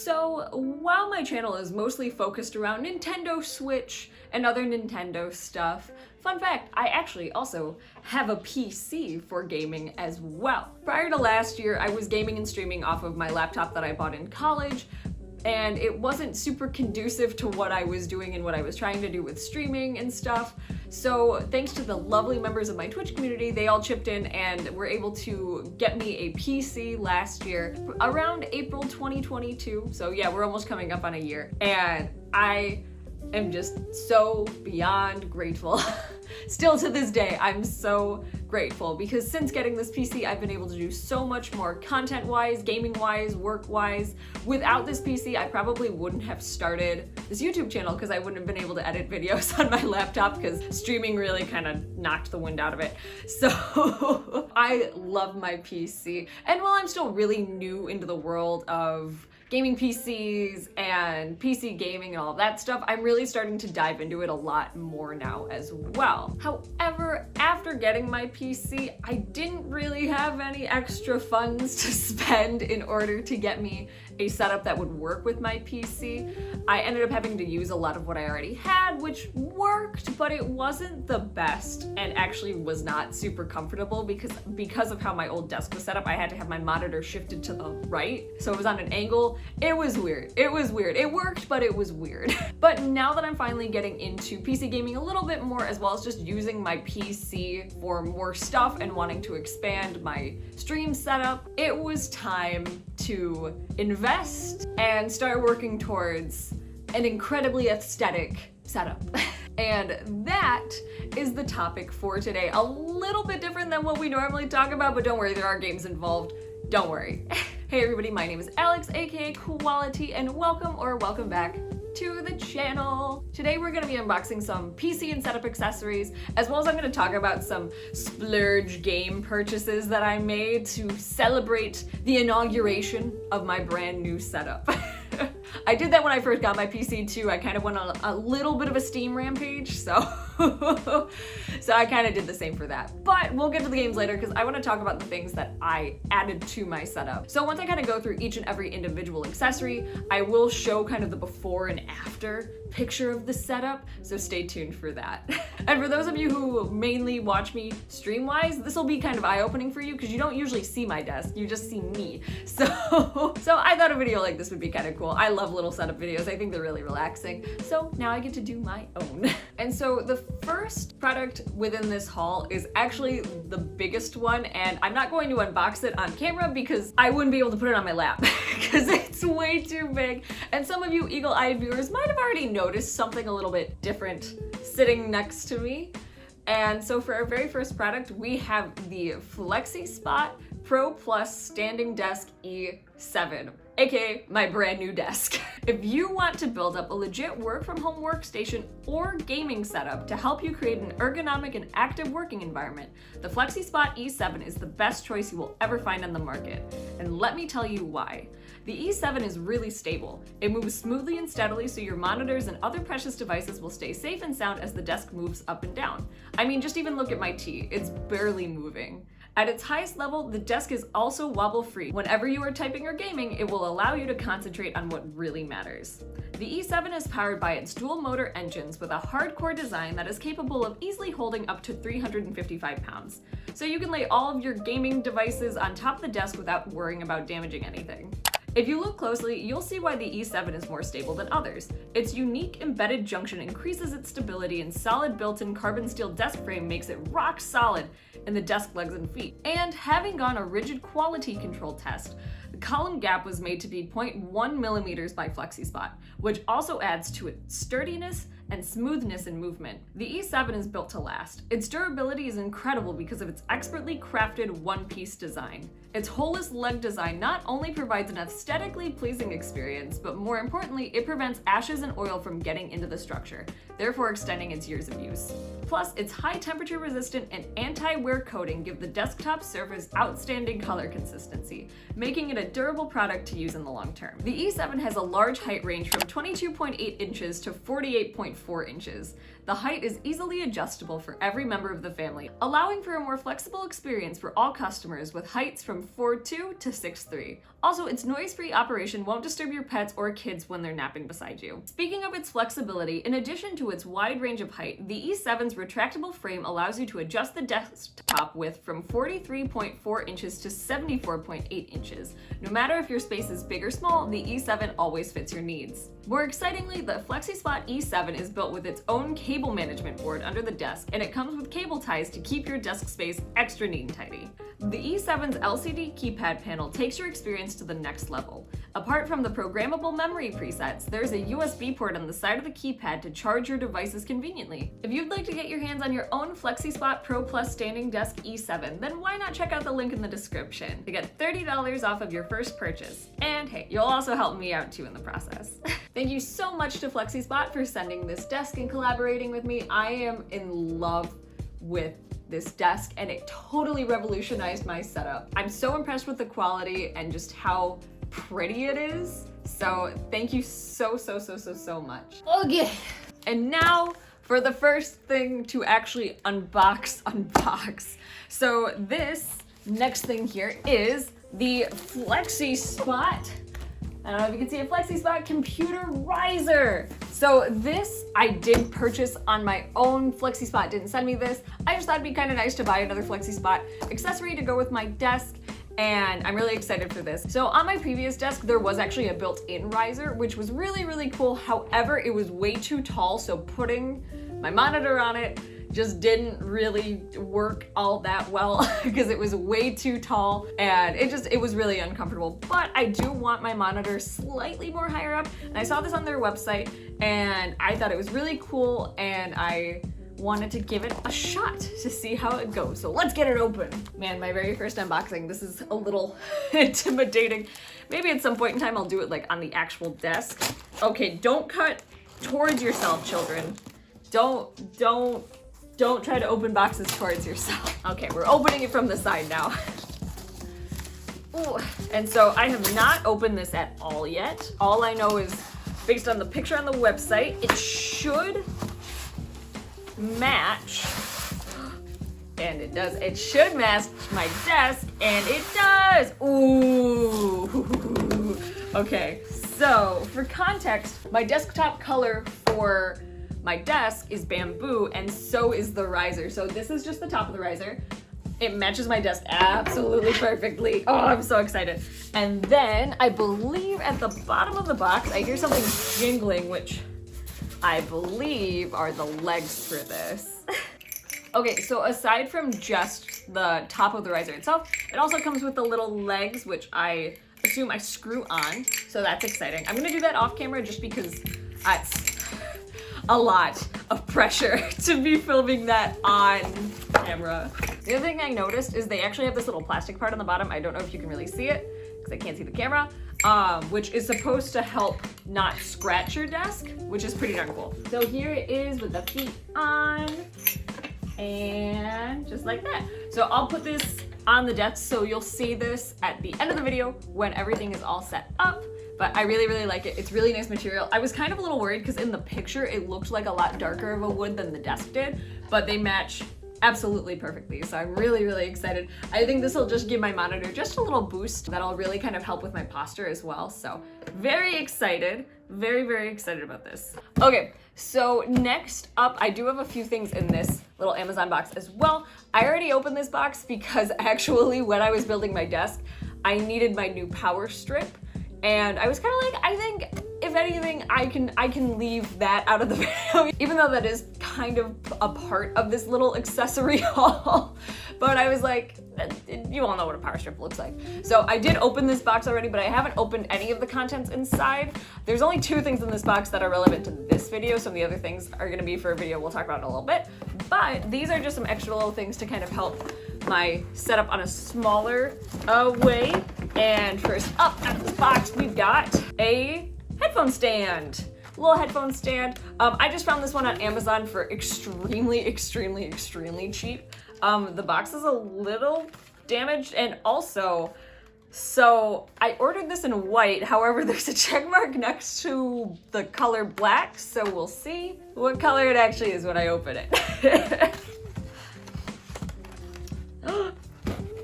So while my channel is mostly focused around Nintendo Switch and other Nintendo stuff, fun fact, I actually also have a PC for gaming as well. Prior to last year, I was gaming and streaming off of my laptop that I bought in college, and it wasn't super conducive to what I was doing and what I was trying to do with streaming and stuff. So thanks to the lovely members of my Twitch community, they all chipped in and were able to get me a PC last year around April 2022. So yeah, we're almost coming up on a year, and I am just so beyond grateful. Still to this day, I'm so grateful because since getting this PC, I've been able to do so much more content-wise, gaming-wise, work-wise. Without this PC, I probably wouldn't have started this YouTube channel because I wouldn't have been able to edit videos on my laptop because streaming really kind of knocked the wind out of it. So I love my PC. And while I'm still really new into the world of gaming PCs and PC gaming and all of that stuff, I'm really starting to dive into it a lot more now as well. However, after getting my PC, I didn't really have any extra funds to spend in order to get me a setup that would work with my PC. I ended up having to use a lot of what I already had, which worked, but it wasn't the best and actually was not super comfortable because of how my old desk was set up. I had to have my monitor shifted to the right, so it was on an angle. It was weird. It was weird. It worked, but it was weird. But now that I'm finally getting into PC gaming a little bit more, as well as just using my PC for more stuff and wanting to expand my stream setup, it was time to invest and start working towards an incredibly aesthetic setup. And that is the topic for today. A little bit different than what we normally talk about, but don't worry, there are games involved. Don't worry. Hey everybody, my name is Alex, aka Quality, and welcome back to the channel. Today we're gonna be unboxing some PC and setup accessories, as well as I'm gonna talk about some splurge game purchases that I made to celebrate the inauguration of my brand new setup. I did that when I first got my PC too. I kind of went on a little bit of a Steam rampage, so I kind of did the same for that. But we'll get to the games later because I want to talk about the things that I added to my setup. So once I kind of go through each and every individual accessory, I will show kind of the before and after picture of the setup, so stay tuned for that. And for those of you who mainly watch me stream-wise, this will be kind of eye-opening for you because you don't usually see my desk, you just see me. So I thought a video like this would be kind of cool. I love little setup videos. I think they're really relaxing. So now I get to do my own. And so the first product within this haul is actually the biggest one, and I'm not going to unbox it on camera because I wouldn't be able to put it on my lap because it's way too big. And some of you eagle-eyed viewers might have already noticed something a little bit different sitting next to me. And so for our very first product, we have the FlexiSpot Pro Plus Standing Desk E7, aka my brand new desk. If you want to build up a legit work from home workstation or gaming setup to help you create an ergonomic and active working environment, the FlexiSpot E7 is the best choice you will ever find on the market. And let me tell you why. The E7 is really stable. It moves smoothly and steadily so your monitors and other precious devices will stay safe and sound as the desk moves up and down. I mean, just even look at my T, it's barely moving. At its highest level, the desk is also wobble-free. Whenever you are typing or gaming, it will allow you to concentrate on what really matters. The E7 is powered by its dual motor engines with a hardcore design that is capable of easily holding up to 355 pounds. So you can lay all of your gaming devices on top of the desk without worrying about damaging anything. If you look closely, you'll see why the E7 is more stable than others. Its unique embedded junction increases its stability, and solid built-in carbon steel desk frame makes it rock solid in the desk legs and feet. And having gone a rigid quality control test, the column gap was made to be 0.1 millimeters by FlexiSpot, which also adds to its sturdiness and smoothness in movement. The E7 is built to last. Its durability is incredible because of its expertly crafted one-piece design. Its holeless leg design not only provides an aesthetically pleasing experience, but more importantly, it prevents ashes and oil from getting into the structure, therefore extending its years of use. Plus, its high temperature resistant and anti-wear coating give the desktop surface outstanding color consistency, making it a a durable product to use in the long term. The E7 has a large height range from 22.8 inches to 48.4 inches. The height is easily adjustable for every member of the family, allowing for a more flexible experience for all customers with heights from 4'2" to 6'3". Also, its noise-free operation won't disturb your pets or kids when they're napping beside you. Speaking of its flexibility, in addition to its wide range of height, the E7's retractable frame allows you to adjust the desktop width from 43.4 inches to 74.8 inches. No matter if your space is big or small, the E7 always fits your needs. More excitingly, the FlexiSpot E7 is built with its own cable management board under the desk, and it comes with cable ties to keep your desk space extra neat and tidy. The E7's LCD keypad panel takes your experience to the next level. Apart from the programmable memory presets, there's a USB port on the side of the keypad to charge your devices conveniently. If you'd like to get your hands on your own FlexiSpot Pro Plus Standing Desk E7, then why not check out the link in the description to get $30 off of your first purchase. And hey, you'll also help me out too in the process. Thank you so much to FlexiSpot for sending this desk and collaborating with me. I am in love with this desk and it totally revolutionized my setup. I'm so impressed with the quality and just how pretty it is. So thank you so much. Okay. And now for the first thing to actually unbox. So this next thing here is the FlexiSpot. I don't know if you can see a FlexiSpot computer riser. So this I did purchase on my own. FlexiSpot didn't send me this. I just thought it'd be kind of nice to buy another FlexiSpot accessory to go with my desk, and I'm really excited for this. So on my previous desk, there was actually a built-in riser, which was really cool. However, it was way too tall, so putting my monitor on it just didn't really work all that well because it was way too tall and it was really uncomfortable. But I do want my monitor slightly more higher up, and I saw this on their website and I thought it was really cool and I wanted to give it a shot to see how it goes. So let's get it open. Man, my very first unboxing. This is a little intimidating. Maybe at some point in time I'll do it like on the actual desk. Okay, don't cut towards yourself, children. Don't try to open boxes towards yourself. Okay, we're opening it from the side now. Ooh. And so I have not opened this at all yet. All I know is, based on the picture on the website, it should match, and it does. It should match my desk, and it does. Ooh. Okay, so for context, my desktop color for my desk is bamboo, and so is the riser. So this is just the top of the riser. It matches my desk absolutely perfectly. Oh, I'm so excited. And then I believe at the bottom of the box, I hear something jingling, which I believe are the legs for this. Okay, so aside from just the top of the riser itself, it also comes with the little legs, which I assume I screw on. So that's exciting. I'm gonna do that off camera just because it's a lot of pressure to be filming that on camera. The other thing I noticed is they actually have this little plastic part on the bottom. I don't know if you can really see it because I can't see the camera, which is supposed to help not scratch your desk, which is pretty darn cool. So here it is with the feet on, and just like that. So I'll put this on the desk so you'll see this at the end of the video when everything is all set up. But I really like it. It's really nice material. I was kind of a little worried because in the picture it looked like a lot darker of a wood than the desk did, but they match absolutely perfectly. So I'm really excited. I think this will just give my monitor just a little boost that'll really kind of help with my posture as well. So very excited, very excited about this. Okay, so next up, I do have a few things in this little Amazon box as well. I already opened this box because actually when I was building my desk, I needed my new power strip. And I was kind of like, I think if anything, I can leave that out of the video, even though that is kind of a part of this little accessory haul. But I was like, you all know what a power strip looks like. So I did open this box already, but I haven't opened any of the contents inside. There's only 2 things in this box that are relevant to this video. Some of the other things are gonna be for a video we'll talk about in a little bit. But these are just some extra little things to kind of help my setup on a smaller way. And first up out of this box, we've got a headphone stand. Little headphone stand. I just found this one on Amazon for extremely cheap. The box is a little damaged and also So I ordered this in white, however there's a check mark next to the color black, so we'll see what color it actually is when I open it.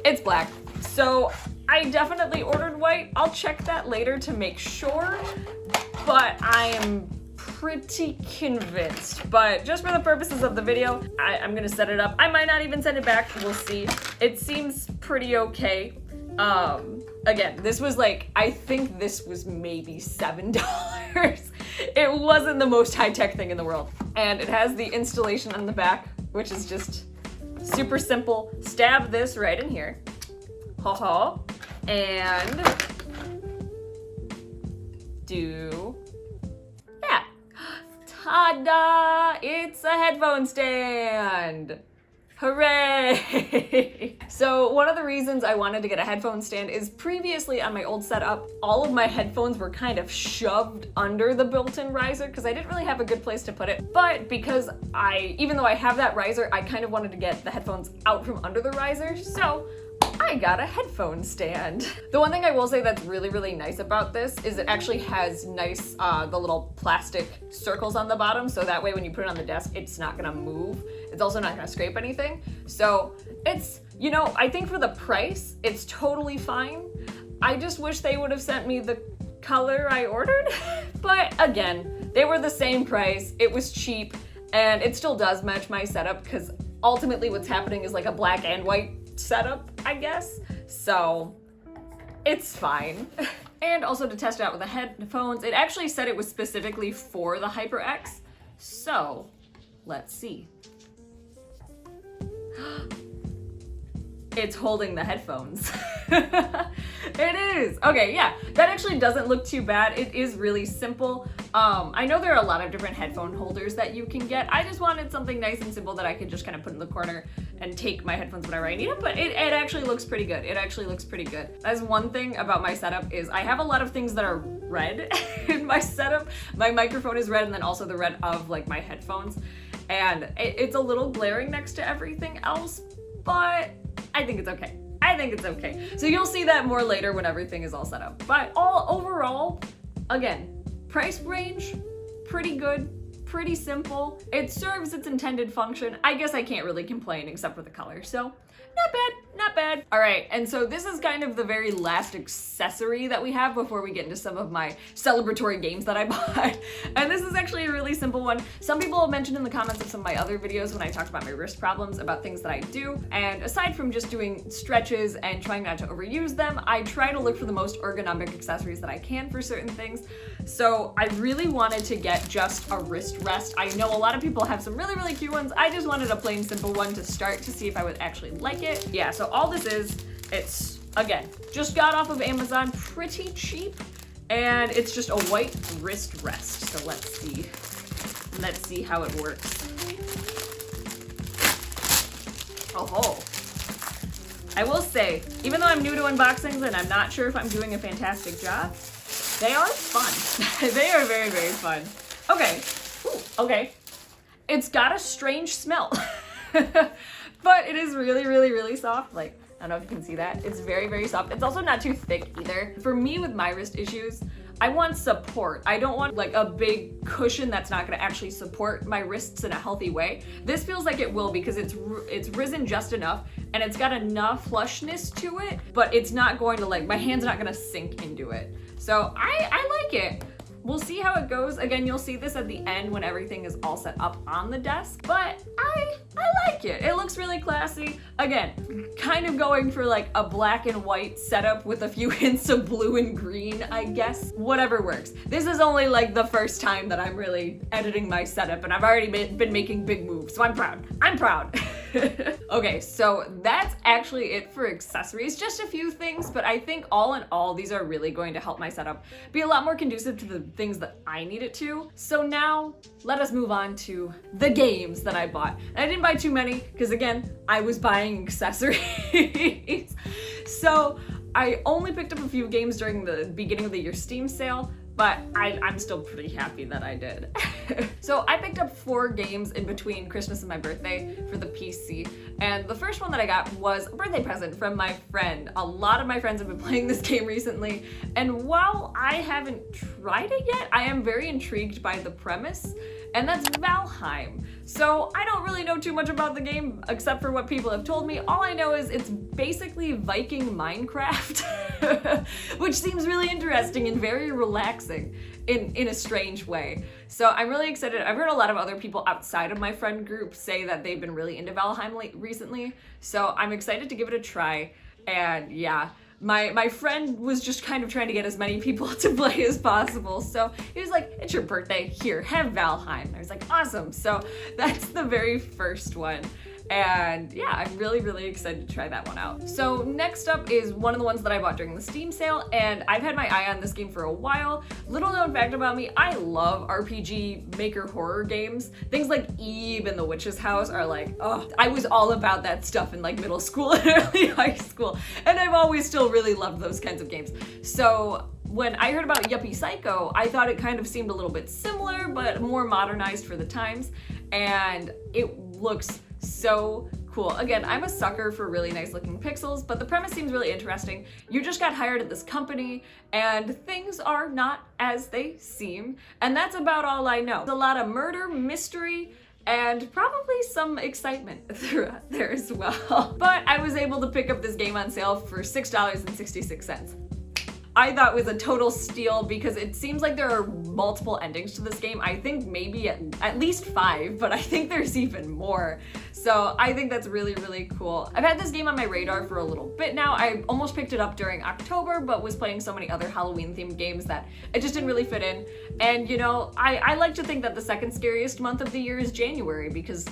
It's black. So I definitely ordered white. I'll check that later to make sure, but I am pretty convinced. But just for the purposes of the video, I'm gonna set it up. I might not even send it back, we'll see. It seems pretty okay. Again, this was like, I think this was maybe $7. It wasn't the most high-tech thing in the world. And it has the installation on the back, which is just super simple. Stab this right in here. Ha-ha. And do that. Ta-da! It's a headphone stand. Hooray! So one of the reasons I wanted to get a headphone stand is previously on my old setup, all of my headphones were kind of shoved under the built-in riser because I didn't really have a good place to put it. But because even though I have that riser, I kind of wanted to get the headphones out from under the riser, so I got a headphone stand. The one thing I will say that's really, really nice about this is it actually has nice, the little plastic circles on the bottom, so that way when you put it on the desk, it's not gonna move. It's also not gonna scrape anything. So it's, you know, I think for the price, it's totally fine. I just wish they would have sent me the color I ordered. But again, they were the same price, it was cheap, and it still does match my setup because ultimately what's happening is like a black and white setup, I guess. So it's fine. And also to test it out with the headphones, it actually said it was specifically for the HyperX. So let's see. It's holding the headphones. It is. Okay, yeah, that actually doesn't look too bad. It is really simple. I know there are a lot of different headphone holders that you can get. I just wanted something nice and simple that I could just kind of put in the corner and take my headphones whenever I need them, but it actually looks pretty good. It actually looks pretty good. That's one thing about my setup is I have a lot of things that are red in my setup. My microphone is red and then also the red of like my headphones. And it's a little glaring next to everything else, but I think it's okay. I think it's okay. So you'll see that more later when everything is all set up. But overall, again, price range, pretty good, pretty simple. It serves its intended function. I guess I can't really complain except for the color. So not bad, not bad. All right, and so this is kind of the very last accessory that we have before we get into some of my celebratory games that I bought. And this is actually a really simple one. Some people have mentioned in the comments of some of my other videos when I talked about my wrist problems about things that I do. And aside from just doing stretches and trying not to overuse them, I try to look for the most ergonomic accessories that I can for certain things. So I really wanted to get just a wrist rest. I know a lot of people have some really, really cute ones. I just wanted a plain simple one to start to see if I would actually like it. Yeah, so all this is, it's, again, just got off of Amazon, pretty cheap, and it's just a white wrist rest. So let's see how it works. Oh, I will say, even though I'm new to unboxings and I'm not sure if I'm doing a fantastic job, they are fun. They are very, very fun. Okay, ooh, okay. It's got a strange smell, but it is really, really, really soft. Like, I don't know if you can see that. It's very, very soft. It's also not too thick either. For me with my wrist issues, I want support. I don't want like a big cushion that's not gonna actually support my wrists in a healthy way. This feels like it will because it's risen just enough and it's got enough flushness to it, but it's not going to like, my hand's not gonna sink into it. So I like it. We'll see how it goes. Again, you'll see this at the end when everything is all set up on the desk, but I like it. It looks really classy. Again, kind of going for like a black and white setup with a few hints of blue and green, I guess. Whatever works. This is only like the first time that I'm really editing my setup and I've already been making big moves, so I'm proud. I'm proud. Okay, so that's actually it for accessories. Just a few things, but I think all in all, these are really going to help my setup be a lot more conducive to the things that I need it to. So now let us move on to the games that I bought. And I didn't buy too many because again, I was buying accessories. So I only picked up a few games during the beginning of the year Steam sale, but I'm still pretty happy that I did. So I picked up 4 games in between Christmas and my birthday for the PC, and the first one that I got was a birthday present from my friend. A lot of my friends have been playing this game recently, and while I haven't tried it yet, I am very intrigued by the premise, and that's Valheim. So I don't really know too much about the game except for what people have told me. All I know is it's basically Viking Minecraft, which seems really interesting and very relaxing in a strange way. So I'm really excited. I've heard a lot of other people outside of my friend group say that they've been really into Valheim recently, so I'm excited to give it a try. And yeah, my friend was just kind of trying to get as many people to play as possible. So he was like, it's your birthday, here, have Valheim. I was like, awesome. So that's the very first one. And yeah, I'm really, really excited to try that one out. So next up is one of the ones that I bought during the Steam sale, and I've had my eye on this game for a while. Little known fact about me, I love RPG maker horror games. Things like Eve and The Witch's House are like, oh, I was all about that stuff in like middle school and early high school, and I've always still really loved those kinds of games. So when I heard about Yuppie Psycho, I thought it kind of seemed a little bit similar, but more modernized for the times, and it looks so cool. Again, I'm a sucker for really nice looking pixels, but the premise seems really interesting. You just got hired at this company and things are not as they seem, and that's about all I know. There's a lot of murder, mystery, and probably some excitement throughout there as well. But I was able to pick up this game on sale for $6.66. I thought was a total steal because it seems like there are multiple endings to this game. I think maybe at least 5, but I think there's even more. So I think that's really, really cool. I've had this game on my radar for a little bit now. I almost picked it up during October, but was playing so many other Halloween themed games that it just didn't really fit in. And you know, I like to think that the second scariest month of the year is January because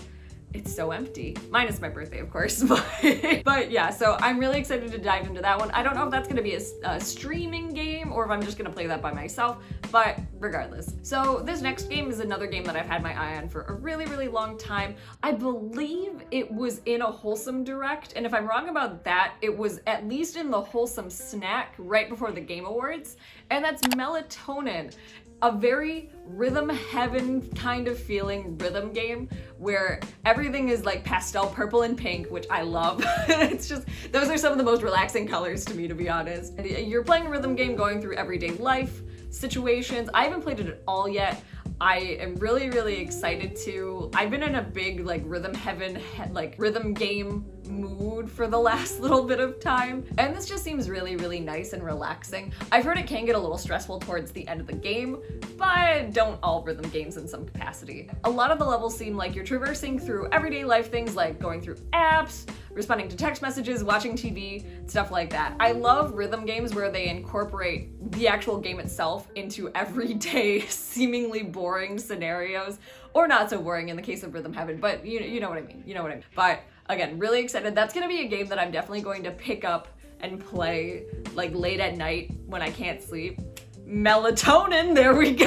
it's so empty. Minus my birthday, of course. But yeah, so I'm really excited to dive into that one. I don't know if that's gonna be a streaming game or if I'm just gonna play that by myself, but regardless. So this next game is another game that I've had my eye on for a really, really long time. I believe it was in a Wholesome Direct, and if I'm wrong about that, it was at least in the Wholesome Snack right before the Game Awards, and that's Melatonin. A very rhythm heaven kind of feeling rhythm game where everything is like pastel purple and pink, which I love. It's just, those are some of the most relaxing colors to me, to be honest. You're playing a rhythm game going through everyday life situations. I haven't played it at all yet. I am really, really excited to. I've been in a big like rhythm heaven, like rhythm game mood for the last little bit of time, and this just seems really, really nice and relaxing. I've heard it can get a little stressful towards the end of the game, but don't all rhythm games in some capacity. A lot of the levels seem like you're traversing through everyday life things like going through apps, responding to text messages, watching TV, stuff like that. I love rhythm games where they incorporate the actual game itself into everyday, seemingly boring scenarios, or not so boring in the case of Rhythm Heaven, but you know what I mean, you know what I mean. But again, really excited. That's gonna be a game that I'm definitely going to pick up and play like late at night when I can't sleep. Melatonin, there we go.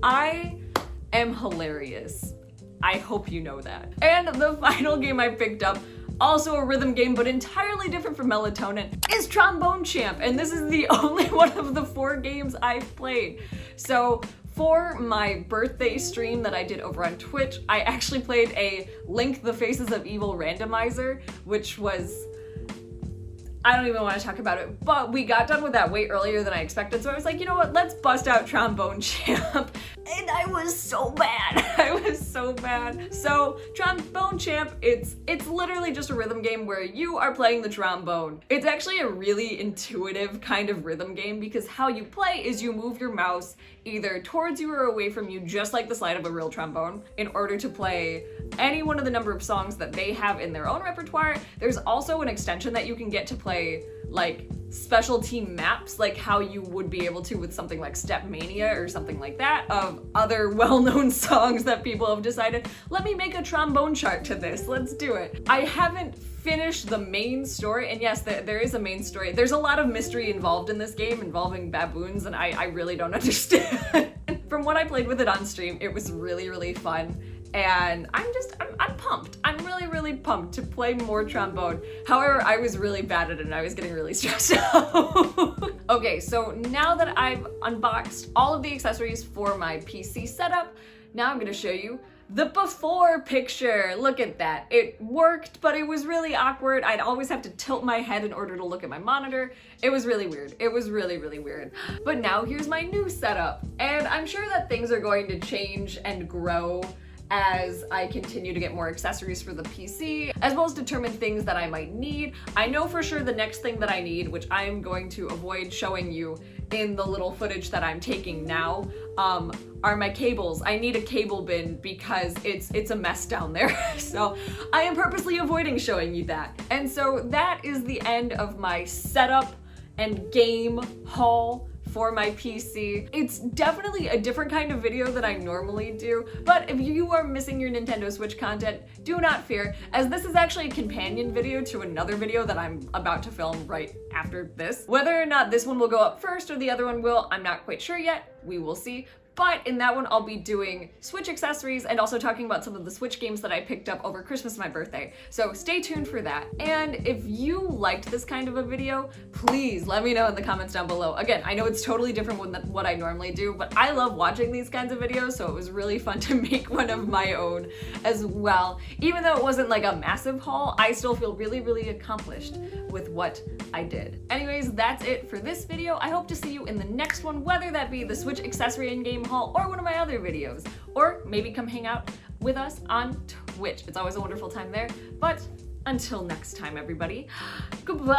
I am hilarious. I hope you know that. And the final game I picked up, also a rhythm game, but entirely different from Melatonin, is Trombone Champ. And this is the only one of the 4 games I've played. So for my birthday stream that I did over on Twitch, I actually played a Link the Faces of Evil randomizer, which was, I don't even want to talk about it, but we got done with that way earlier than I expected, so I was like, you know what, let's bust out Trombone Champ. And I was so bad. I was so bad. So Trombone Champ, it's literally just a rhythm game where you are playing the trombone. It's actually a really intuitive kind of rhythm game because how you play is you move your mouse either towards you or away from you, just like the slide of a real trombone, in order to play any one of the number of songs that they have in their own repertoire. There's also an extension that you can get to play like specialty maps, like how you would be able to with something like Step Mania or something like that, of other well-known songs that people have decided, let me make a trombone chart to this, let's do it. I haven't finished the main story, and yes, there is a main story. There's a lot of mystery involved in this game involving baboons, and I really don't understand. From what I played with it on stream, it was really, really fun. And I'm pumped. I'm really, really pumped to play more trombone. However, I was really bad at it and I was getting really stressed out. Okay, so now that I've unboxed all of the accessories for my PC setup, now I'm gonna show you the before picture. Look at that. It worked, but it was really awkward. I'd always have to tilt my head in order to look at my monitor. It was really weird. It was really, really weird. But now here's my new setup. And I'm sure that things are going to change and grow as I continue to get more accessories for the PC, as well as determine things that I might need. I know for sure the next thing that I need, which I'm going to avoid showing you in the little footage that I'm taking now, are my cables. I need a cable bin because it's a mess down there. So I am purposely avoiding showing you that. And so that is the end of my setup and game haul for my PC. It's definitely a different kind of video than I normally do, but if you are missing your Nintendo Switch content, do not fear, as this is actually a companion video to another video that I'm about to film right after this. Whether or not this one will go up first or the other one will, I'm not quite sure yet. We will see. But in that one, I'll be doing Switch accessories and also talking about some of the Switch games that I picked up over Christmas and my birthday. So stay tuned for that. And if you liked this kind of a video, please let me know in the comments down below. Again, I know it's totally different than what I normally do, but I love watching these kinds of videos, so it was really fun to make one of my own as well. Even though it wasn't like a massive haul, I still feel really, really accomplished with what I did. Anyways, that's it for this video. I hope to see you in the next one, whether that be the Switch accessory and game haul or one of my other videos, or maybe come hang out with us on Twitch. It's always a wonderful time there. But until next time, everybody, goodbye.